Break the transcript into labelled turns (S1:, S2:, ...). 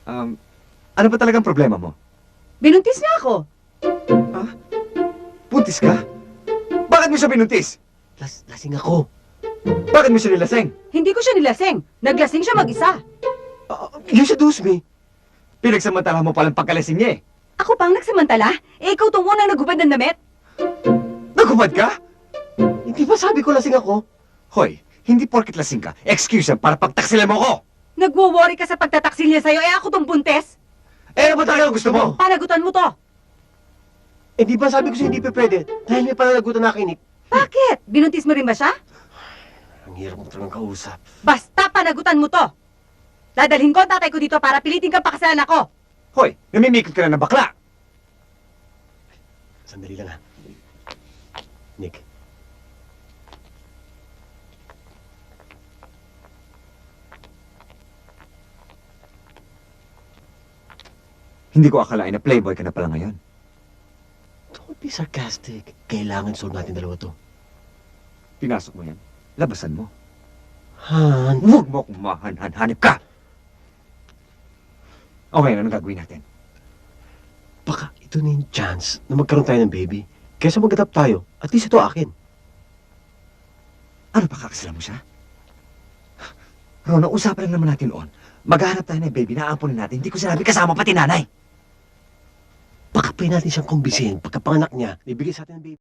S1: Ano ba talagang problema mo?
S2: Binuntis niya ako.
S1: Buntis ka? Bakit mo siya binuntis?
S3: Lasing ako.
S1: Bakit mo siya nilaseng?
S2: Hindi ko siya nilaseng. Naglasing siya mag-isa.
S3: You seduce me.
S1: Pinagsamantala mo palang pagkalasing niya eh.
S2: Ako pang nagsamantala? Eh, ikaw tong unang naghubad ng damit?
S1: Nagubad ka?
S3: Hindi ba sabi ko lasing ako?
S1: Hoy, hindi porket lasing ka. Excuse yan para pagtaksilan mo ko.
S2: Nagwo-worry ka sa pagtataksil niya sa'yo, eh ako tong buntes?
S1: Eh, ano ba talaga gusto mo?
S2: Panagutan mo to.
S3: Eh di ba sabi ko siya hindi pa pwede? Dahil may pananagutan na kinik.
S2: Bakit? Binuntis mo rin ba siya?
S3: Ang hirap mo talagang kausap.
S2: Basta panagutan mo to. Dadalhin ko ang tatay ko dito para pilitin kang pakasalan ako.
S1: Hoy, namimikot ka na ng bakla.
S3: Sandali lang ha. Nick.
S1: Hindi ko akalain na playboy ka na pala ngayon.
S3: Don't be sarcastic. Kailangan solve natin dalawa to.
S1: Pinasok mo yan. Labasan mo.
S3: Han.
S1: Huwag mo akong mahanhanip ka! Okay, ano gagawin natin?
S3: Baka ito na yung chance na magkaroon tayo ng baby. Kesa mag-adapt tayo, at least ito akin.
S1: Ano pa kakasala mo siya? Ron, usapan lang naman natin noon. Maghahanap tayo ng baby na aampunin natin. Hindi ko sinabi kasama pati nanay.
S3: Baka pwede natin siyang kumbisihin pagkapanganak niya, ibigay sa atin ng baby.